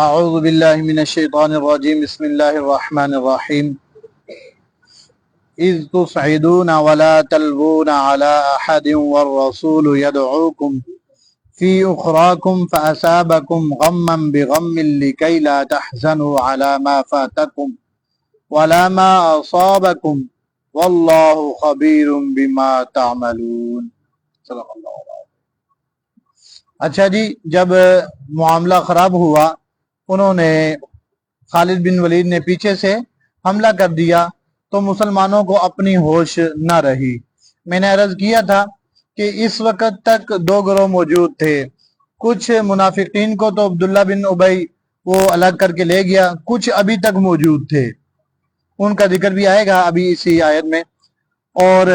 اعوذ باللہ من الشیطان الرجیم بسم اللہ الرحمن الرحیم اذ تصعدون ولا تلوون على احد والرسول يدعوكم في اخراكم فاصابكم غما بغم لكي لا تحزنوا على ما فاتكم ولا ما اصابكم والله خبير بما تعملون. صدق اللہ علیہ. اچھا جی، جب معاملہ خراب ہوا، انہوں نے خالد بن ولید نے پیچھے سے حملہ کر دیا تو مسلمانوں کو اپنی ہوش نہ رہی. میں نے عرض کیا تھا کہ اس وقت تک دو گروہ موجود تھے. کچھ منافقین کو تو عبداللہ بن ابی وہ الگ کر کے لے گیا، کچھ ابھی تک موجود تھے، ان کا ذکر بھی آئے گا ابھی اسی آیت میں. اور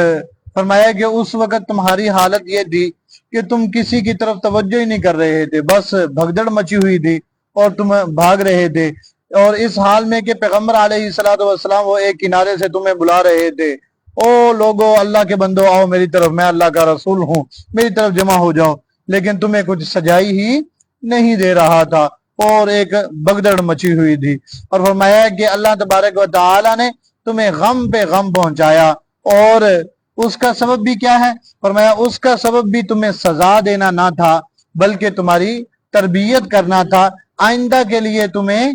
فرمایا کہ اس وقت تمہاری حالت یہ تھی کہ تم کسی کی طرف توجہ ہی نہیں کر رہے تھے، بس بھگدڑ مچی ہوئی تھی اور تم بھاگ رہے تھے. اور اس حال میں کہ پیغمبر علیہ الصلوۃ والسلام وہ ایک کنارے سے تمہیں بلا رہے تھے، او لوگو، اللہ کے بندو، آؤ میری طرف، میں اللہ کا رسول ہوں، میری طرف جمع ہو جاؤ. لیکن تمہیں کچھ سجائی ہی نہیں دے رہا تھا اور ایک بگدڑ مچی ہوئی تھی. اور فرمایا کہ اللہ تبارک و تعالی نے تمہیں غم پہ غم پہنچایا. اور اس کا سبب بھی کیا ہے؟ فرمایا اس کا سبب بھی تمہیں سزا دینا نہ تھا بلکہ تمہاری تربیت کرنا تھا، آئندہ کے لیے تمہیں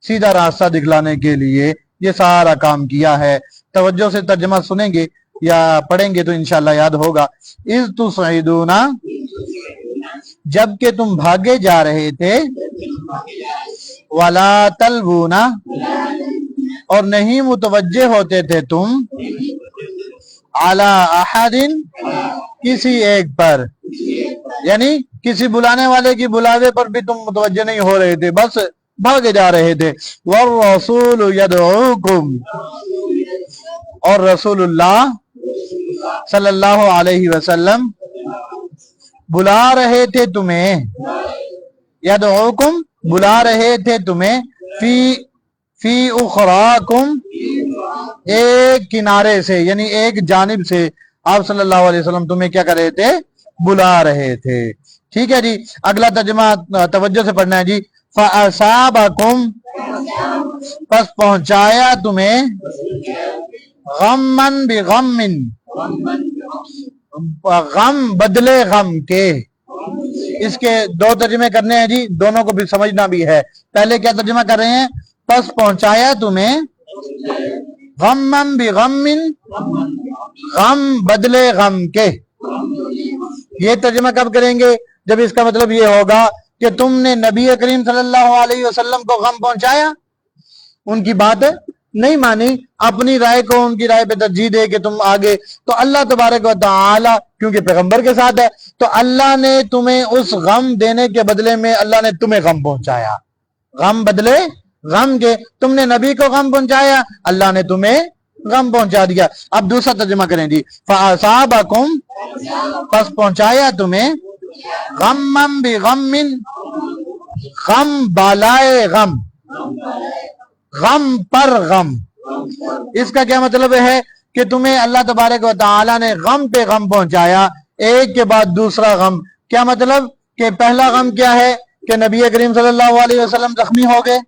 سیدھا راستہ دکھلانے کے لیے یہ سارا کام کیا ہے. توجہ سے ترجمہ سنیں گے یا پڑھیں گے تو انشاءاللہ یاد ہوگا. اذ تصعدون، جب کہ تم بھاگے جا رہے تھے، ولا تلوون، اور نہیں متوجہ ہوتے تھے تم، علی احد، کسی ایک پر، یعنی کسی بلانے والے کی بلاوے پر بھی تم متوجہ نہیں ہو رہے تھے، بس بھاگے جا رہے تھے. والرسول یدعوکم، اور رسول اللہ صلی اللہ علیہ وسلم بلا رہے تھے تمہیں، یدعوکم، بلا رہے تھے تمہیں، فی اخراکم، ایک کنارے سے، یعنی ایک جانب سے آپ صلی اللہ علیہ وسلم تمہیں کیا کر رہے تھے؟ بلا رہے تھے. ٹھیک ہے جی، اگلا ترجمہ توجہ سے پڑھنا ہے جی. فَأَصَابَكُمْ، پس پہنچایا تمہیں، غمًا بغم، غم بدلے غم کے. اس کے دو ترجمے کرنے ہیں جی، دونوں کو بھی سمجھنا بھی ہے. پہلے کیا ترجمہ کر رہے ہیں؟ پس پہنچایا تمہیں غمًا بغم، غم بدلے غم کے. یہ ترجمہ کب کریں گے؟ جب اس کا مطلب یہ ہوگا کہ تم نے نبی کریم صلی اللہ علیہ وسلم کو غم پہنچایا، ان کی بات نہیں مانی، اپنی رائے کو ان کی رائے پہ ترجیح دے کہ تم آگے، تو اللہ تبارک و تعالی کیونکہ پیغمبر کے ساتھ ہے تو اللہ نے تمہیں اس غم دینے کے بدلے میں اللہ نے تمہیں غم پہنچایا. غم بدلے غم کے، تم نے نبی کو غم پہنچایا، اللہ نے تمہیں غم پہنچا دیا. اب دوسرا ترجمہ کریں جی. فَأَصَابَكُمْ، پس پہنچایا تمہیں، غمًا بغم، غم بالائے غم، غم پر غم. اس کا کیا مطلب ہے کہ تمہیں اللہ تبارک و تعالی نے غم پہ غم پہنچایا، ایک کے بعد دوسرا غم. کیا مطلب کہ پہلا غم کیا ہے کہ نبی کریم صلی اللہ علیہ وسلم زخمی ہو گئے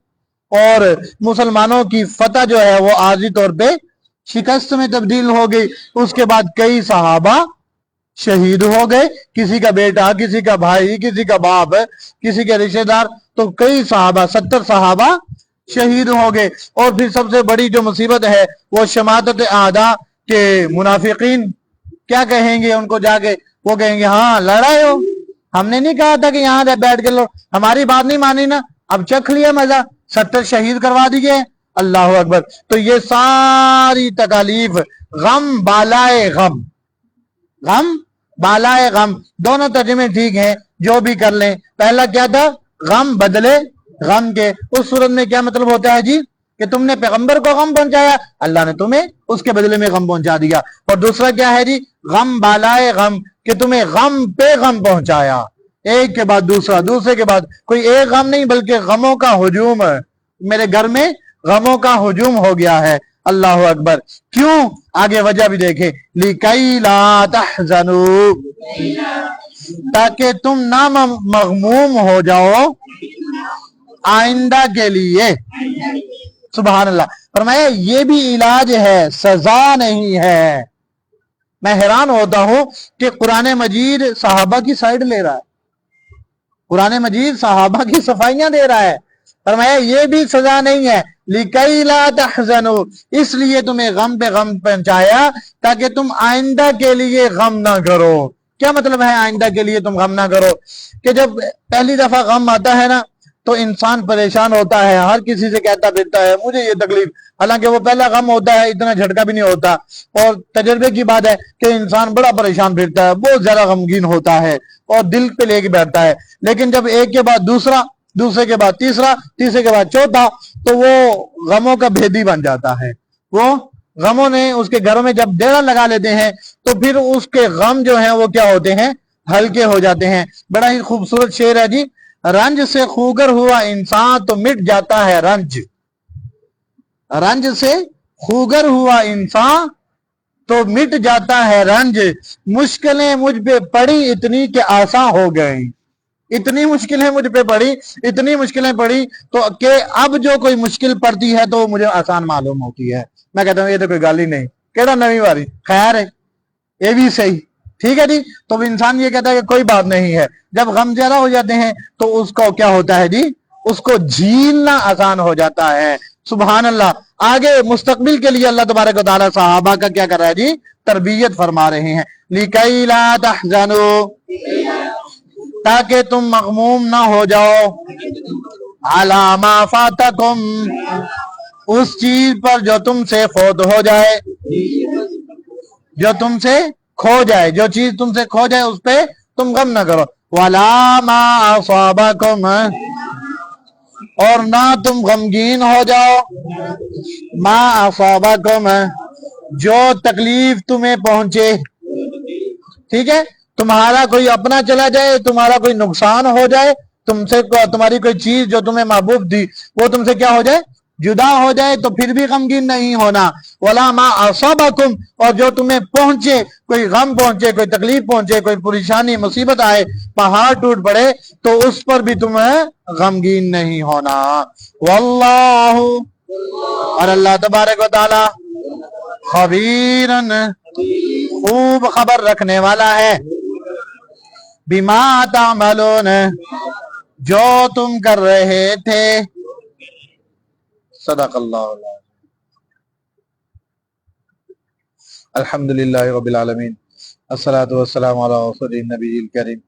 اور مسلمانوں کی فتح جو ہے وہ عارضی طور پہ شکست میں تبدیل ہو گئی. اس کے بعد کئی صحابہ شہید ہو گئے، کسی کا بیٹا، کسی کا بھائی، کسی کا باپ، کسی کے رشتہ دار، تو کئی صحابہ، 70 صحابہ شہید ہو گئے. اور پھر سب سے بڑی جو مصیبت ہے وہ شماتت اعداء کے منافقین کیا کہیں گے ان کو جا کے؟ وہ کہیں گے ہاں لڑائے ہو، ہم نے نہیں کہا تھا کہ یہاں بیٹھ کے لو، ہماری بات نہیں مانی نا، اب چکھ لیا مزہ، 70 شہید کروا دیے. اللہ اکبر. تو یہ ساری تکالیف غم بالائے غم، غم بالائے غم، دونوں ترجمے ٹھیک ہیں، جو بھی کر لیں. پہلا کیا تھا؟ غم بدلے غم کے. اس صورت میں کیا مطلب ہوتا ہے جی کہ تم نے پیغمبر کو غم پہنچایا، اللہ نے تمہیں اس کے بدلے میں غم پہنچا دیا. اور دوسرا کیا ہے جی؟ غم بالائے غم، کہ تمہیں غم پہ غم پہنچایا، ایک کے بعد دوسرا، دوسرے کے بعد. کوئی ایک غم نہیں بلکہ غموں کا ہجوم، میرے گھر میں غموں کا ہجوم ہو گیا ہے. اللہ اکبر. کیوں؟ آگے وجہ بھی دیکھیں. لِكَيْ لَا تَحْزَنُوا، تاکہ تم نہ مغموم ہو جاؤ، آئندہ کے لیے. سبحان اللہ. فرمایا یہ بھی علاج ہے، سزا نہیں ہے. میں حیران ہوتا ہوں کہ قرآن مجید صحابہ کی سائیڈ لے رہا ہے، قرآن مجید صحابہ کی صفائیاں دے رہا ہے. فرمایا یہ بھی سزا نہیں ہے، لِكَيْ لَا تَحْزَنُوا، اس لیے تمہیں غم پہ غم پہنچایا تاکہ تم آئندہ کے لیے غم نہ کرو. کیا مطلب ہے آئندہ کے لیے تم غم نہ کرو؟ کہ جب پہلی دفعہ غم آتا ہے نا تو انسان پریشان ہوتا ہے، ہر کسی سے کہتا پھرتا ہے مجھے یہ تکلیف، حالانکہ وہ پہلا غم ہوتا ہے اتنا جھٹکا بھی نہیں ہوتا. اور تجربے کی بات ہے کہ انسان بڑا پریشان پھرتا ہے، بہت زیادہ غمگین ہوتا ہے اور دل پہ لے کے بیٹھتا ہے. لیکن جب ایک کے بعد دوسرا، دوسرے کے بعد تیسرا، تیسرے کے بعد چوتھا، تو وہ غموں کا بھیدی بن جاتا ہے. وہ غموں نے اس کے گھروں میں جب ڈیرا لگا لیتے ہیں تو پھر اس کے غم جو ہیں وہ کیا ہوتے ہیں؟ ہلکے ہو جاتے ہیں. بڑا ہی خوبصورت شعر ہے جی. رنج سے خوگر ہوا انسان تو مٹ جاتا ہے رنج. رنج سے خوگر ہوا انسان تو مٹ جاتا ہے رنج. مشکلیں مجھ پہ پڑی اتنی کہ آسان ہو گئیں. اتنی مشکلیں مجھ پہ پڑی، اتنی مشکلیں پڑی تو کہ اب جو کوئی مشکل پڑتی ہے تو مجھے آسان معلوم ہوتی ہے. میں کہتا ہوں یہ تو کوئی گل ہی نہیں، کیڑا نوی واری، خیر ہے یہ بھی صحیح. ٹھیک ہے جی. تو انسان یہ کہتا ہے کہ کوئی بات نہیں ہے. جب غم زیادہ ہو جاتے ہیں تو اس کو کیا ہوتا ہے جی؟ اس کو جھیلنا آسان ہو جاتا ہے. سبحان اللہ. آگے مستقبل کے لیے اللہ تبارک و تعالی صحابہ کا کیا کر رہا ہے جی؟ تربیت فرما رہے ہیں. لِكَيْ لَا تَحْزَنُوا، تاکہ تم مغموم نہ ہو جاؤ، عَلَى مَا فَاتَكُمْ، اس چیز پر جو تم سے فوت ہو جائے، جو تم سے کھو جائے، جو چیز تم سے کھو جائے اس پہ تم غم نہ کرو. وَلَا مَا أَصَابَكُمْ، اور نہ تم غمگین ہو جاؤ، مَا أَصَابَكُمْ، جو تکلیف تمہیں پہنچے. ٹھیک ہے. تمہارا کوئی اپنا چلا جائے، تمہارا کوئی نقصان ہو جائے، تم سے تمہاری کوئی چیز جو تمہیں محبوب تھی وہ تم سے کیا ہو جائے؟ جدا ہو جائے، تو پھر بھی غمگین نہیں ہونا. وَلَا مَا أَصَابَكُمْ، اور جو تمہیں پہنچے، کوئی غم پہنچے، کوئی تکلیف پہنچے، کوئی پریشانی مصیبت آئے، پہاڑ ٹوٹ پڑے، تو اس پر بھی تمہیں غمگین نہیں ہونا. واللہ، اور اللہ تبارک و تعالی، خبیرن، خوب خبر رکھنے والا ہے، بما تعملون، جو تم کر رہے تھے. صدق اللہ العظیم. الحمدللہ رب العالمین، الصلاۃ والسلام علی رسول النبی الکریم.